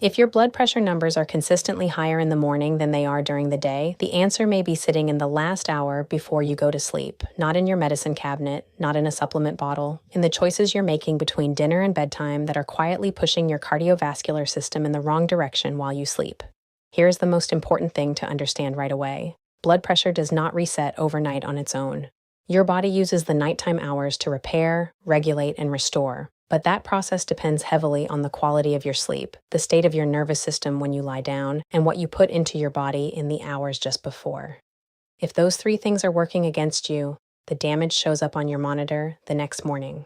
If your blood pressure numbers are consistently higher in the morning than they are during the day, the answer may be sitting in the last hour before you go to sleep, not in your medicine cabinet, not in a supplement bottle, in the choices you're making between dinner and bedtime that are quietly pushing your cardiovascular system in the wrong direction while you sleep. Here's the most important thing to understand right away. Blood pressure does not reset overnight on its own. Your body uses the nighttime hours to repair, regulate, and restore. But that process depends heavily on the quality of your sleep, the state of your nervous system when you lie down, and what you put into your body in the hours just before. If those three things are working against you, the damage shows up on your monitor the next morning.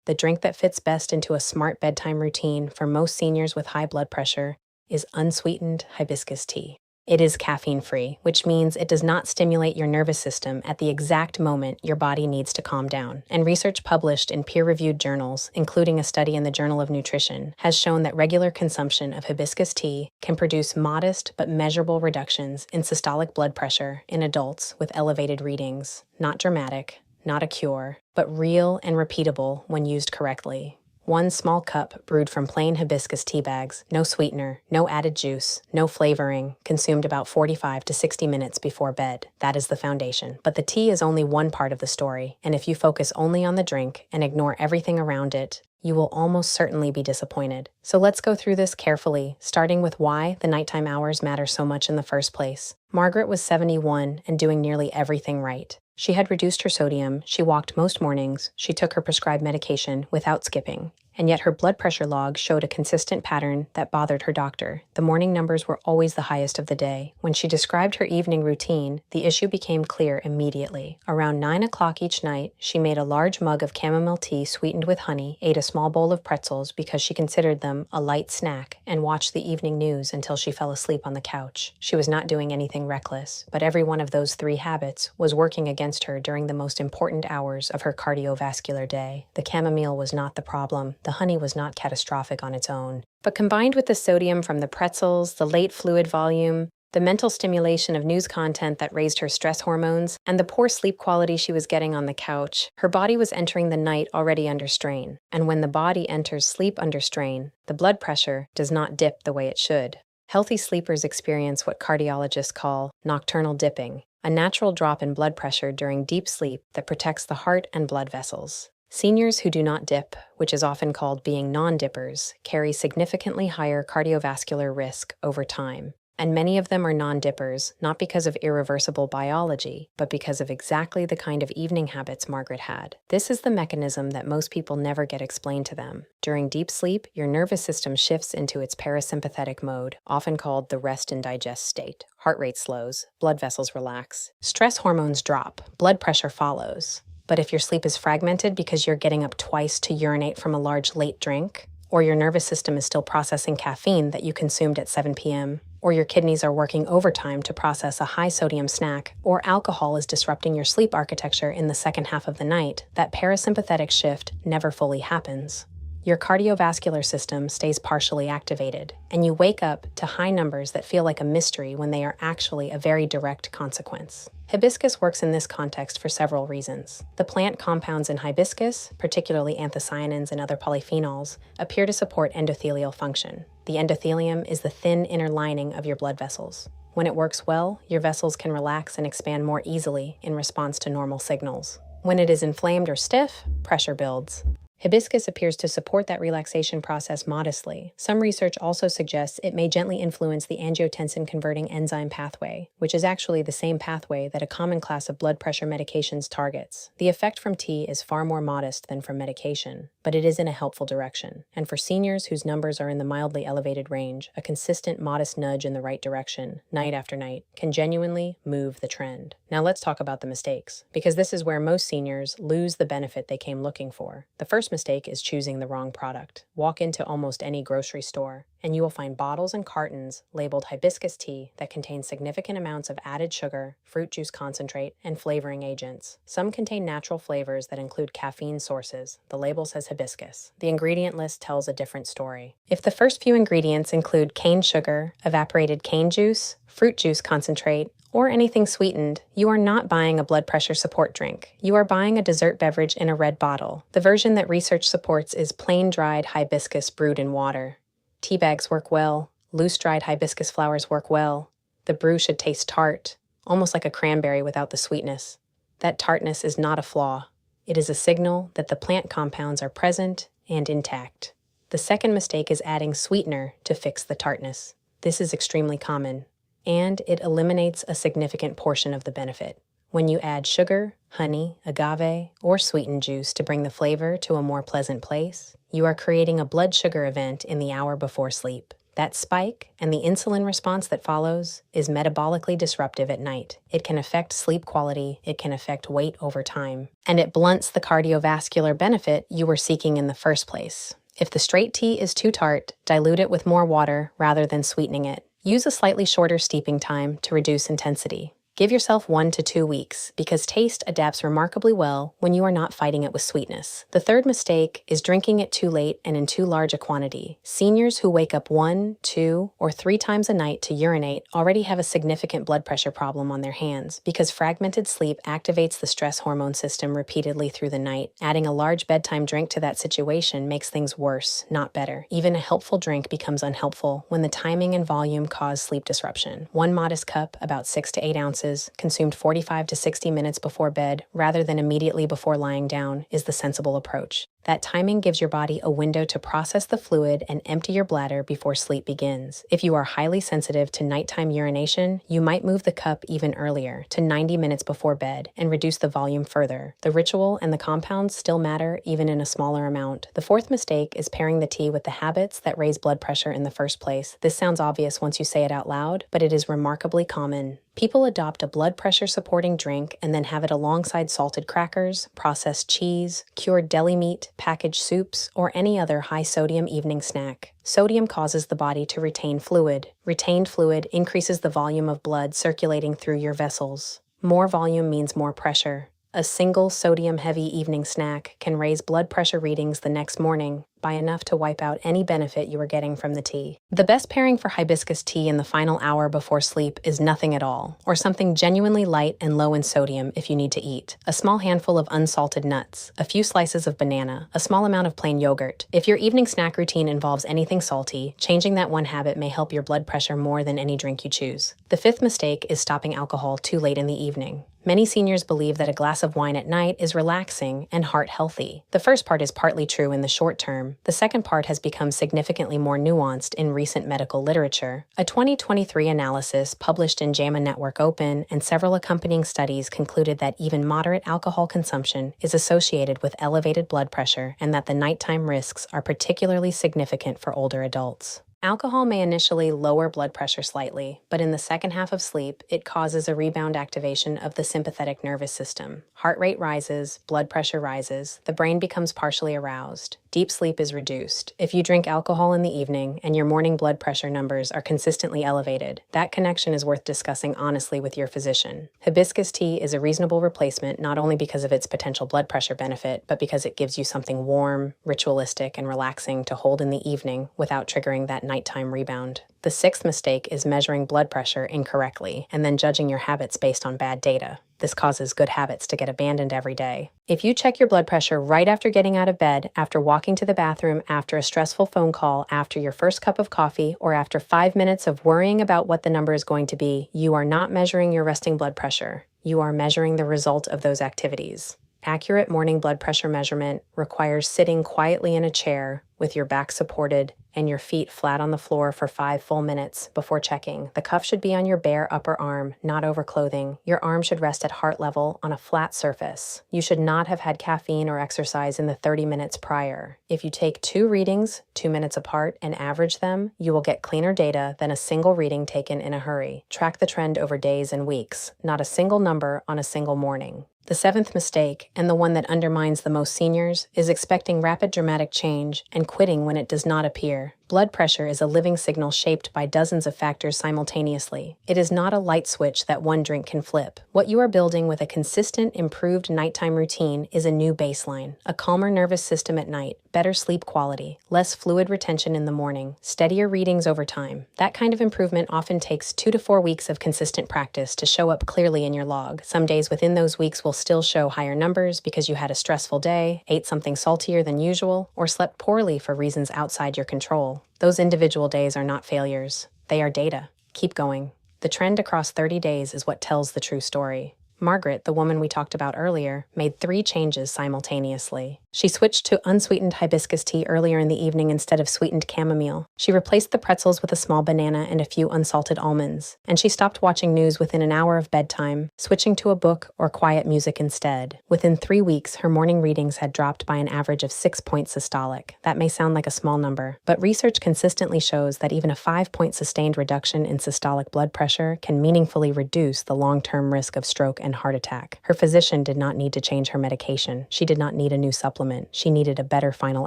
The drink that fits best into a smart bedtime routine for most seniors with high blood pressure is unsweetened hibiscus tea. It is caffeine-free, which means it does not stimulate your nervous system at the exact moment your body needs to calm down. And research published in peer-reviewed journals, including a study in the Journal of Nutrition, has shown that regular consumption of hibiscus tea can produce modest but measurable reductions in systolic blood pressure in adults with elevated readings. Not dramatic, not a cure, but real and repeatable when used correctly. One small cup brewed from plain hibiscus tea bags, no sweetener, no added juice, no flavoring, consumed about 45 to 60 minutes before bed. That is the foundation. But the tea is only one part of the story, and if you focus only on the drink and ignore everything around it, you will almost certainly be disappointed. So let's go through this carefully, starting with why the nighttime hours matter so much in the first place. Margaret was 71 and doing nearly everything right. She had reduced her sodium, she walked most mornings, she took her prescribed medication without skipping, and yet her blood pressure log showed a consistent pattern that bothered her doctor. The morning numbers were always the highest of the day. When she described her evening routine, the issue became clear immediately. Around 9 o'clock each night, she made a large mug of chamomile tea sweetened with honey, ate a small bowl of pretzels because she considered them a light snack, and watched the evening news until she fell asleep on the couch. She was not doing anything reckless, but every one of those three habits was working against her during the most important hours of her cardiovascular day. The chamomile was not the problem. The honey was not catastrophic on its own. But combined with the sodium from the pretzels, the late fluid volume, the mental stimulation of news content that raised her stress hormones, and the poor sleep quality she was getting on the couch, her body was entering the night already under strain. And when the body enters sleep under strain, the blood pressure does not dip the way it should. Healthy sleepers experience what cardiologists call nocturnal dipping, a natural drop in blood pressure during deep sleep that protects the heart and blood vessels. Seniors who do not dip, which is often called being non-dippers, carry significantly higher cardiovascular risk over time. And many of them are non-dippers, not because of irreversible biology, but because of exactly the kind of evening habits Margaret had. This is the mechanism that most people never get explained to them. During deep sleep, your nervous system shifts into its parasympathetic mode, often called the rest and digest state. Heart rate slows, blood vessels relax, stress hormones drop, blood pressure follows. But if your sleep is fragmented because you're getting up twice to urinate from a large late drink, or your nervous system is still processing caffeine that you consumed at 7 p.m., or your kidneys are working overtime to process a high-sodium snack, or alcohol is disrupting your sleep architecture in the second half of the night, that parasympathetic shift never fully happens. Your cardiovascular system stays partially activated, and you wake up to high numbers that feel like a mystery when they are actually a very direct consequence. Hibiscus works in this context for several reasons. The plant compounds in hibiscus, particularly anthocyanins and other polyphenols, appear to support endothelial function. The endothelium is the thin inner lining of your blood vessels. When it works well, your vessels can relax and expand more easily in response to normal signals. When it is inflamed or stiff, pressure builds. Hibiscus appears to support that relaxation process modestly. Some research also suggests it may gently influence the angiotensin-converting enzyme pathway, which is actually the same pathway that a common class of blood pressure medications targets. The effect from tea is far more modest than from medication, but it is in a helpful direction. And for seniors whose numbers are in the mildly elevated range, a consistent, modest nudge in the right direction, night after night, can genuinely move the trend. Now let's talk about the mistakes, because this is where most seniors lose the benefit they came looking for. The first mistake is choosing the wrong product. Walk into almost any grocery store, and you will find bottles and cartons labeled hibiscus tea that contain significant amounts of added sugar, fruit juice concentrate, and flavoring agents. Some contain natural flavors that include caffeine sources. The label says hibiscus. The ingredient list tells a different story. If the first few ingredients include cane sugar, evaporated cane juice, fruit juice concentrate, or anything sweetened, you are not buying a blood pressure support drink. You are buying a dessert beverage in a red bottle. The version that research supports is plain dried hibiscus brewed in water. Tea bags work well. Loose-dried hibiscus flowers work well. The brew should taste tart, almost like a cranberry without the sweetness. That tartness is not a flaw. It is a signal that the plant compounds are present and intact. The second mistake is adding sweetener to fix the tartness. This is extremely common, and it eliminates a significant portion of the benefit. When you add sugar, honey, agave, or sweetened juice to bring the flavor to a more pleasant place, you are creating a blood sugar event in the hour before sleep. That spike and the insulin response that follows is metabolically disruptive at night. It can affect sleep quality, it can affect weight over time, and it blunts the cardiovascular benefit you were seeking in the first place. If the straight tea is too tart, dilute it with more water rather than sweetening it. Use a slightly shorter steeping time to reduce intensity. Give yourself 1 to 2 weeks, because taste adapts remarkably well when you are not fighting it with sweetness. The third mistake is drinking it too late and in too large a quantity. Seniors who wake up 1, 2, or 3 times a night to urinate already have a significant blood pressure problem on their hands, because fragmented sleep activates the stress hormone system repeatedly through the night. Adding a large bedtime drink to that situation makes things worse, not better. Even a helpful drink becomes unhelpful when the timing and volume cause sleep disruption. One modest cup, about 6 to 8 ounces, consumed 45 to 60 minutes before bed rather than immediately before lying down, is the sensible approach. That timing gives your body a window to process the fluid and empty your bladder before sleep begins. If you are highly sensitive to nighttime urination, you might move the cup even earlier, to 90 minutes before bed, and reduce the volume further. The ritual and the compounds still matter even in a smaller amount. The fourth mistake is pairing the tea with the habits that raise blood pressure in the first place. This sounds obvious once you say it out loud, but it is remarkably common. People adopt a blood pressure supporting drink and then have it alongside salted crackers, processed cheese, cured deli meat, packaged soups, or any other high-sodium evening snack. Sodium causes the body to retain fluid. Retained fluid increases the volume of blood circulating through your vessels. More volume means more pressure. A single sodium-heavy evening snack can raise blood pressure readings the next morning by enough to wipe out any benefit you were getting from the tea. The best pairing for hibiscus tea in the final hour before sleep is nothing at all, or something genuinely light and low in sodium if you need to eat. A small handful of unsalted nuts, a few slices of banana, a small amount of plain yogurt. If your evening snack routine involves anything salty, changing that one habit may help your blood pressure more than any drink you choose. The fifth mistake is stopping alcohol too late in the evening. Many seniors believe that a glass of wine at night is relaxing and heart healthy. The first part is partly true in the short term. The second part has become significantly more nuanced in recent medical literature. A 2023 analysis published in JAMA Network Open and several accompanying studies concluded that even moderate alcohol consumption is associated with elevated blood pressure, and that the nighttime risks are particularly significant for older adults. Alcohol may initially lower blood pressure slightly, but in the second half of sleep, it causes a rebound activation of the sympathetic nervous system. Heart rate rises, blood pressure rises, the brain becomes partially aroused. Deep sleep is reduced. If you drink alcohol in the evening and your morning blood pressure numbers are consistently elevated, that connection is worth discussing honestly with your physician. Hibiscus tea is a reasonable replacement not only because of its potential blood pressure benefit, but because it gives you something warm, ritualistic, and relaxing to hold in the evening without triggering that nighttime rebound. The sixth mistake is measuring blood pressure incorrectly and then judging your habits based on bad data. This causes good habits to get abandoned every day. If you check your blood pressure right after getting out of bed, after walking to the bathroom, after a stressful phone call, after your first cup of coffee, or after 5 minutes of worrying about what the number is going to be, you are not measuring your resting blood pressure. You are measuring the result of those activities. Accurate morning blood pressure measurement requires sitting quietly in a chair with your back supported and your feet flat on the floor for 5 full minutes before checking. The cuff should be on your bare upper arm, not over clothing. Your arm should rest at heart level on a flat surface. You should not have had caffeine or exercise in the 30 minutes prior. If you take 2 readings, 2 minutes apart, and average them, you will get cleaner data than a single reading taken in a hurry. Track the trend over days and weeks, not a single number on a single morning. The seventh mistake, and the one that undermines the most seniors, is expecting rapid dramatic change and quitting when it does not appear. Blood pressure is a living signal shaped by dozens of factors simultaneously. It is not a light switch that one drink can flip. What you are building with a consistent, improved nighttime routine is a new baseline. A calmer nervous system at night, better sleep quality, less fluid retention in the morning, steadier readings over time. That kind of improvement often takes 2 to 4 weeks of consistent practice to show up clearly in your log. Some days within those weeks will still show higher numbers because you had a stressful day, ate something saltier than usual, or slept poorly for reasons outside your control. normal. Those individual days are not failures. They are data. Keep going. The trend across 30 days is what tells the true story. Margaret, the woman we talked about earlier, made 3 changes simultaneously. She switched to unsweetened hibiscus tea earlier in the evening instead of sweetened chamomile. She replaced the pretzels with a small banana and a few unsalted almonds. And she stopped watching news within an hour of bedtime, switching to a book or quiet music instead. Within 3 weeks, her morning readings had dropped by an average of 6 points systolic. That may sound like a small number, but research consistently shows that even a 5-point sustained reduction in systolic blood pressure can meaningfully reduce the long-term risk of stroke and heart attack. Her physician did not need to change her medication. She did not need a new supplement. She needed a better final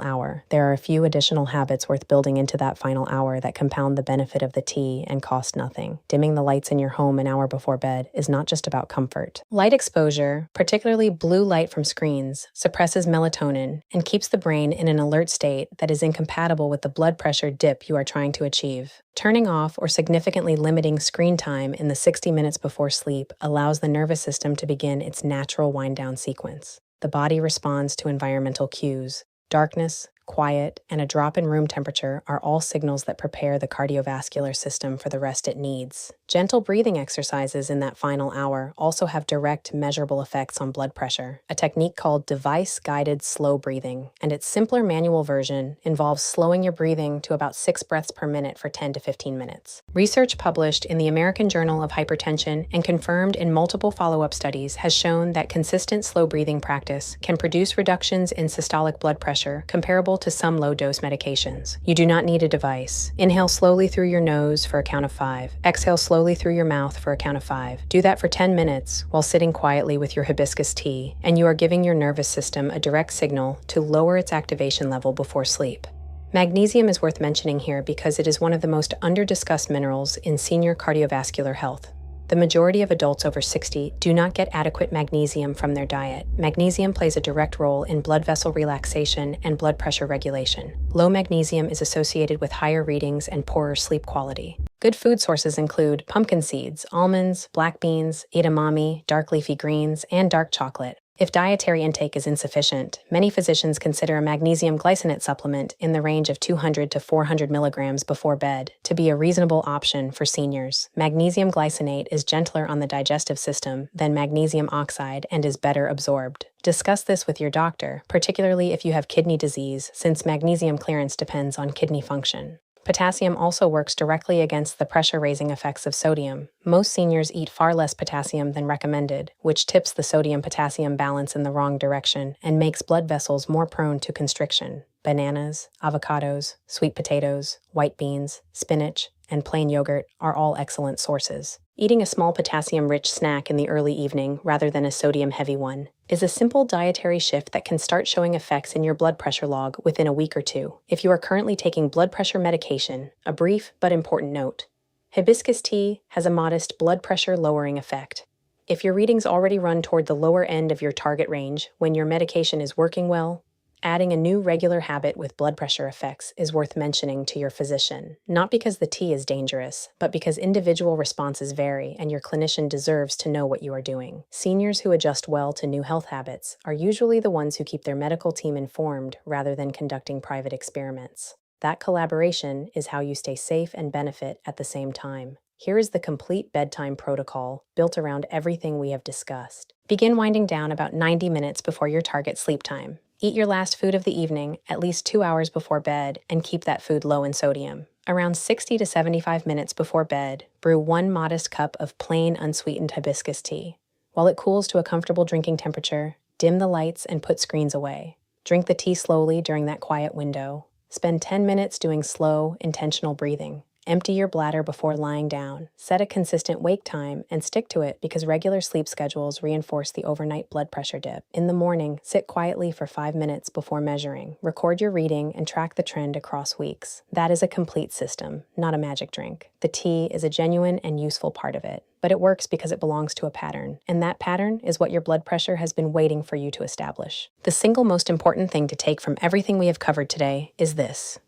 hour. There are a few additional habits worth building into that final hour that compound the benefit of the tea and cost nothing. Dimming the lights in your home an hour before bed is not just about comfort. Light exposure, particularly blue light from screens, suppresses melatonin and keeps the brain in an alert state that is incompatible with the blood pressure dip you are trying to achieve. Turning off or significantly limiting screen time in the 60 minutes before sleep allows the nervous system to begin its natural wind-down sequence. The body responds to environmental cues. Darkness, quiet, and a drop in room temperature are all signals that prepare the cardiovascular system for the rest it needs. Gentle breathing exercises in that final hour also have direct, measurable effects on blood pressure, a technique called device-guided slow breathing, and its simpler manual version involves slowing your breathing to about 6 breaths per minute for 10 to 15 minutes. Research published in the American Journal of Hypertension and confirmed in multiple follow-up studies has shown that consistent slow breathing practice can produce reductions in systolic blood pressure comparable to some low-dose medications. You do not need a device. Inhale slowly through your nose for a count of 5. Exhale slowly through your mouth for a count of 5. Do that for 10 minutes while sitting quietly with your hibiscus tea, and you are giving your nervous system a direct signal to lower its activation level before sleep. Magnesium is worth mentioning here because it is one of the most under-discussed minerals in senior cardiovascular health. The majority of adults over 60 do not get adequate magnesium from their diet. Magnesium plays a direct role in blood vessel relaxation and blood pressure regulation. Low magnesium is associated with higher readings and poorer sleep quality. Good food sources include pumpkin seeds, almonds, black beans, edamame, dark leafy greens, and dark chocolate. If dietary intake is insufficient, many physicians consider a magnesium glycinate supplement in the range of 200 to 400 milligrams before bed to be a reasonable option for seniors. Magnesium glycinate is gentler on the digestive system than magnesium oxide and is better absorbed. Discuss this with your doctor, particularly if you have kidney disease, since magnesium clearance depends on kidney function. Potassium also works directly against the pressure-raising effects of sodium. Most seniors eat far less potassium than recommended, which tips the sodium-potassium balance in the wrong direction and makes blood vessels more prone to constriction. Bananas, avocados, sweet potatoes, white beans, spinach, and plain yogurt are all excellent sources. Eating a small potassium-rich snack in the early evening rather than a sodium-heavy one is a simple dietary shift that can start showing effects in your blood pressure log within a week or 2. If you are currently taking blood pressure medication, a brief but important note: hibiscus tea has a modest blood pressure lowering effect. If your readings already run toward the lower end of your target range when your medication is working well, adding a new regular habit with blood pressure effects is worth mentioning to your physician, not because the tea is dangerous, but because individual responses vary and your clinician deserves to know what you are doing. Seniors who adjust well to new health habits are usually the ones who keep their medical team informed rather than conducting private experiments. That collaboration is how you stay safe and benefit at the same time. Here is the complete bedtime protocol built around everything we have discussed. Begin winding down about 90 minutes before your target sleep time. Eat your last food of the evening at least 2 hours before bed and keep that food low in sodium. Around 60 to 75 minutes before bed, brew 1 modest cup of plain unsweetened hibiscus tea. While it cools to a comfortable drinking temperature, dim the lights and put screens away. Drink the tea slowly during that quiet window. Spend 10 minutes doing slow, intentional breathing. Empty your bladder before lying down. Set a consistent wake time and stick to it because regular sleep schedules reinforce the overnight blood pressure dip. In the morning, sit quietly for 5 minutes before measuring. Record your reading and track the trend across weeks. That is a complete system, not a magic drink. The tea is a genuine and useful part of it, but it works because it belongs to a pattern, and that pattern is what your blood pressure has been waiting for you to establish. The single most important thing to take from everything we have covered today is this: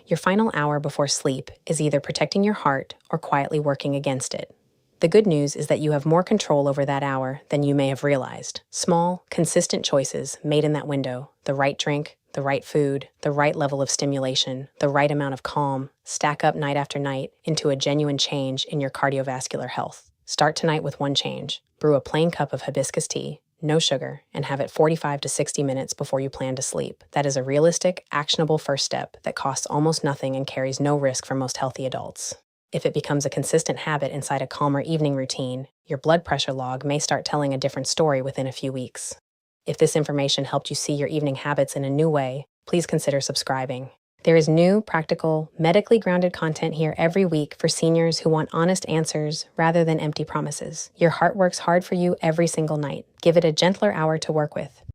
your final hour before sleep is either protecting your heart or quietly working against it. The good news is that you have more control over that hour than you may have realized. Small, consistent choices made in that window, the right drink, the right food, the right level of stimulation, the right amount of calm, stack up night after night into a genuine change in your cardiovascular health. Start tonight with one change. Brew a plain cup of hibiscus tea, no sugar, and have it 45 to 60 minutes before you plan to sleep. That is a realistic, actionable first step that costs almost nothing and carries no risk for most healthy adults. If it becomes a consistent habit inside a calmer evening routine, your blood pressure log may start telling a different story within a few weeks. If this information helped you see your evening habits in a new way, please consider subscribing. There is new, practical, medically grounded content here every week for seniors who want honest answers rather than empty promises. Your heart works hard for you every single night. Give it a gentler hour to work with.